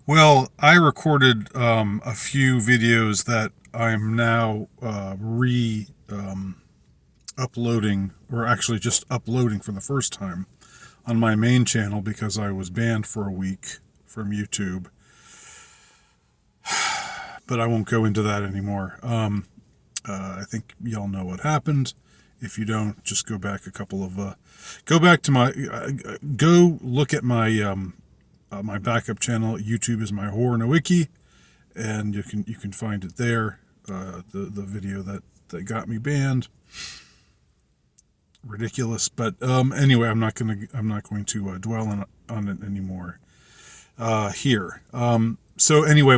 Well, I recorded a few videos that I'm now uploading, or actually just uploading for the first time on my main channel because I was banned for a week from YouTube. But I won't go into that anymore. I think y'all know what happened. If you don't, just go back go back to go look at my backup channel. YouTube is my horror no wiki, and you can find it there. The video that got me banned. Ridiculous, but anyway, I'm not going to dwell on it anymore here. So anyway,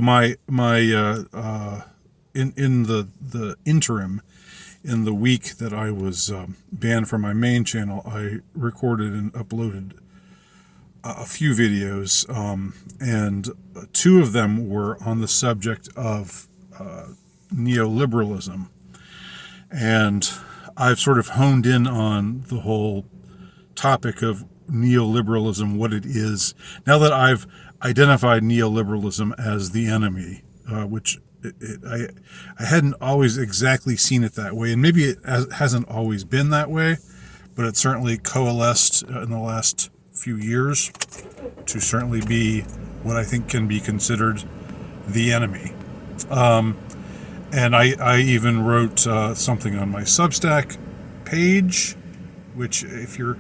in the interim, in the week that I was banned from my main channel, I recorded and uploaded a few videos, and two of them were on the subject of neoliberalism. And I've sort of honed in on the whole topic of neoliberalism, what it is, now that I've identified neoliberalism as the enemy, which I hadn't always exactly seen it that way, and maybe it hasn't always been that way, but it certainly coalesced in the last few years to certainly be what I think can be considered the enemy. And I even wrote something on my Substack page, which if you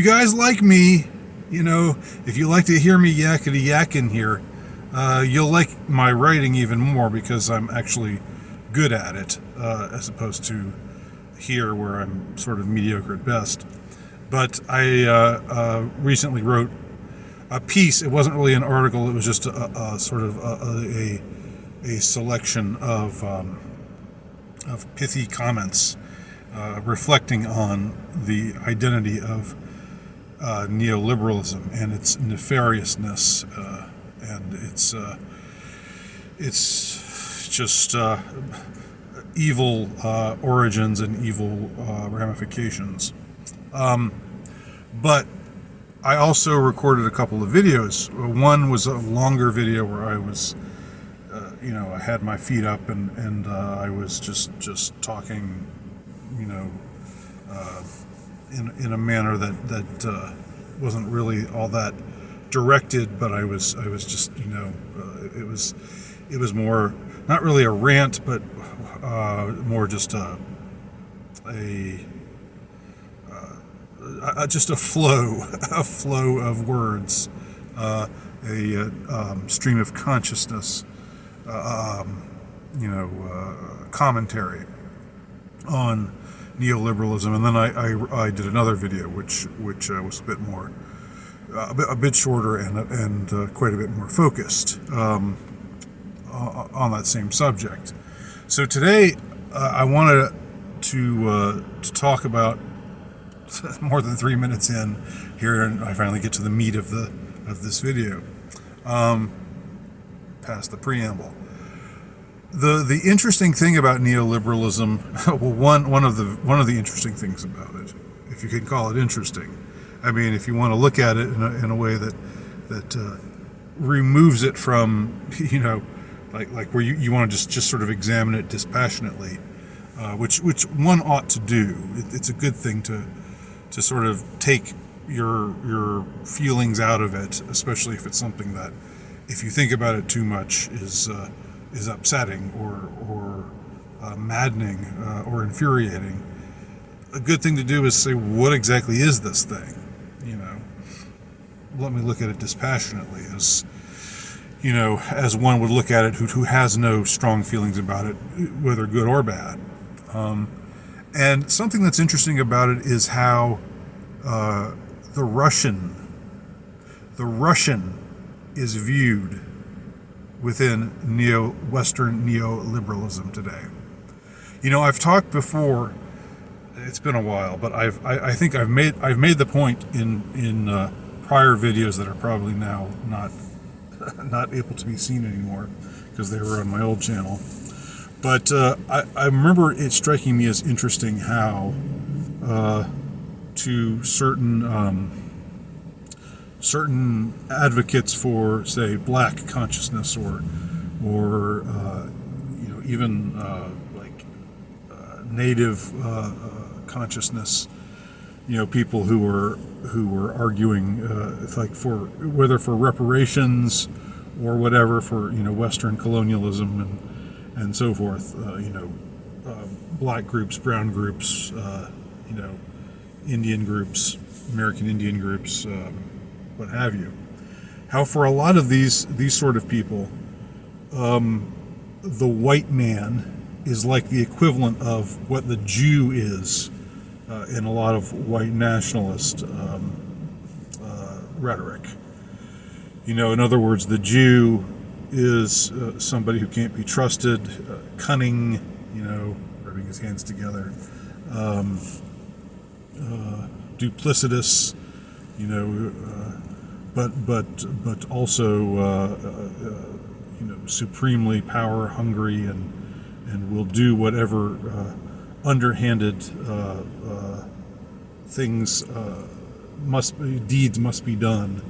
guys like me, if you like to hear me yakety yak in here, you'll like my writing even more because I'm actually good at it, as opposed to here where I'm sort of mediocre at best. But I recently wrote a piece. It wasn't really an article. It was just a sort of a selection of pithy comments reflecting on the identity of neoliberalism and its nefariousness, and it's just evil origins and evil ramifications. But I also recorded a couple of videos. One was a longer video where I was, I had my feet up and I was just talking, in a manner that wasn't really all that directed, but I was just, it was more, not really a rant, but more just just a flow, a flow of words, a stream of consciousness, commentary on neoliberalism, and then I did another video which was a bit more, a bit shorter and quite a bit more focused on that same subject. So today I wanted to talk about, more than 3 minutes in here, and I finally get to the meat of this video, past the preamble. The interesting thing about neoliberalism, well, one of the interesting things about it, if you can call it interesting, I mean, if you want to look at it in a way that removes it from, like where you want to just sort of examine it dispassionately, which one ought to do. It's a good thing to sort of take your feelings out of it, especially if it's something that, if you think about it too much, is upsetting or maddening or infuriating. A good thing to do is say, what exactly is this thing? Let me look at it dispassionately, as one would look at it who has no strong feelings about it, whether good or bad. And something that's interesting about it is how the Russian is viewed within Western neoliberalism today. I've talked before. It's been a while, but I think I've made the point in prior videos that are probably now not able to be seen anymore because they were on my old channel. But I remember it striking me as interesting how to certain certain advocates for, say, black consciousness, or even native consciousness. People who were arguing like for whether for reparations or whatever for Western colonialism and so forth. Black groups, brown groups, Indian groups, American Indian groups, what have you. How for a lot of these sort of people, the white man is like the equivalent of what the Jew is in a lot of white nationalist rhetoric. In other words, the Jew is somebody who can't be trusted, cunning, rubbing his hands together, duplicitous, but also supremely power hungry and will do whatever underhanded things deeds must be done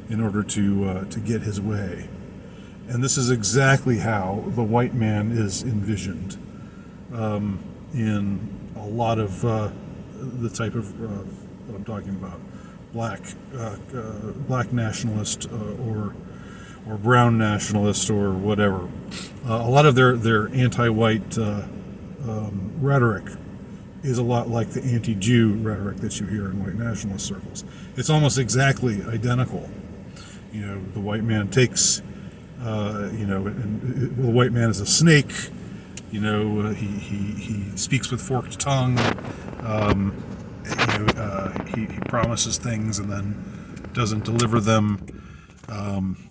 in order to get his way. And this is exactly how the white man is envisioned in a lot of the type of what I'm talking about, black nationalist or brown nationalist or whatever. A lot of their anti-white rhetoric is a lot like the anti-Jew rhetoric that you hear in white nationalist circles. It's almost exactly identical. The white man takes, the white man is a snake. He speaks with forked tongue. He promises things and then doesn't deliver them. And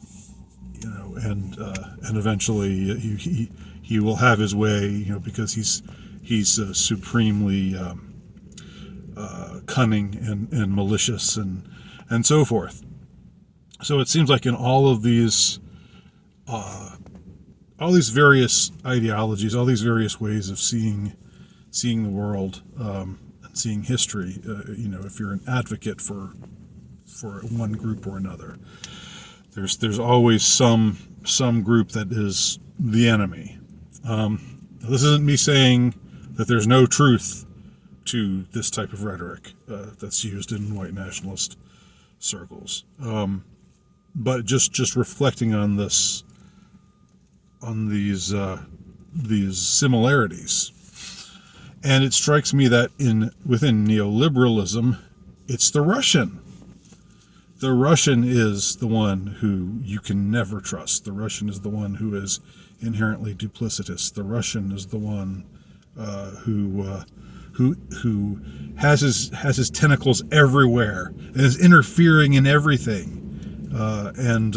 eventually he will have his way, because he's supremely cunning and malicious and so forth. So it seems like in all these various ideologies, all these various ways of seeing the world and seeing history, if you're an advocate for one group or another, there's always some group that is the enemy. This isn't me saying that there's no truth to this type of rhetoric that's used in white nationalist circles, but just reflecting on these similarities. And it strikes me that within neoliberalism, it's the Russian. The Russian is the one who you can never trust. The Russian is the one who is inherently duplicitous. The Russian is the one who has his tentacles everywhere and is interfering in everything, and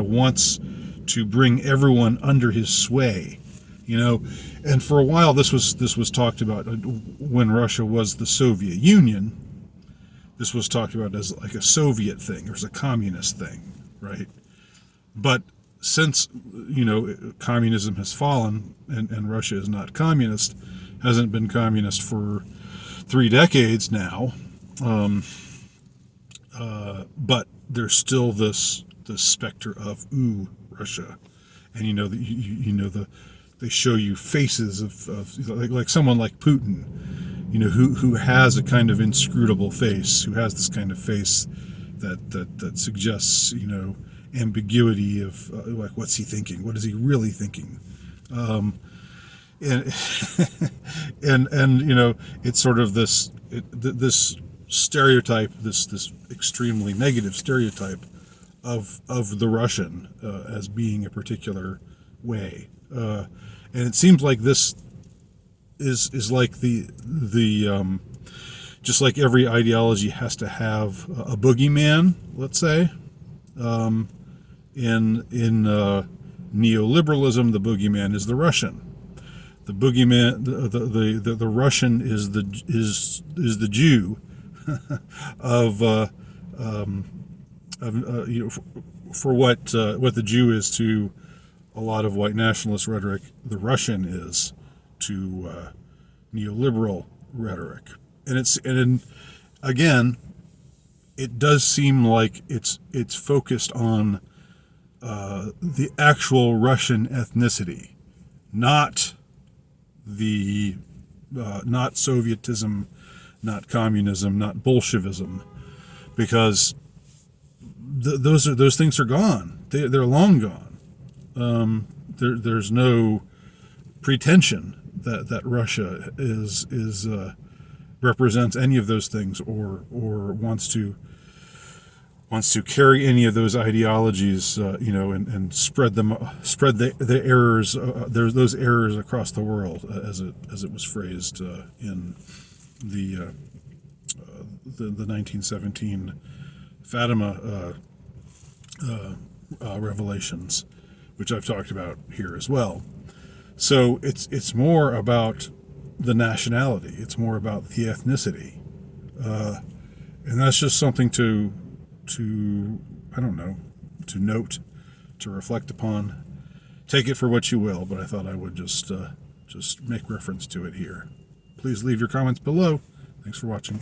wants to bring everyone under his sway. And for a while this was talked about when Russia was the Soviet Union. This was talked about as like a Soviet thing or as a communist thing, right? But since communism has fallen and Russia is not communist, hasn't been communist for 3 decades now, but there's still this specter of Russia, and they show you faces of like someone like Putin, who has a kind of inscrutable face, who has this kind of face that suggests ambiguity of like, what's he thinking? What is he really thinking? And it's sort of this stereotype, this extremely negative stereotype of the Russian as being a particular way, and it seems like this is like the just like every ideology has to have a boogeyman, let's say. In neoliberalism, the boogeyman is the Russian. The boogeyman, the Russian is the Jew for what the Jew is to a lot of white nationalist rhetoric, the Russian is to neoliberal rhetoric. And again, it does seem like it's focused on the actual Russian ethnicity, not the not Sovietism, not communism, not Bolshevism, because those things are gone. They're long gone. There's no pretension that Russia is represents any of those things, or wants to carry any of those ideologies, and spread the errors, those errors across the world, as it was phrased in the 1917 Fatima revelations, which I've talked about here as well. So it's more about the nationality. It's more about the ethnicity, and that's just something to I don't know, to note, to reflect upon. Take it for what you will, but I thought I would just make reference to it here. Please leave your comments below. Thanks for watching.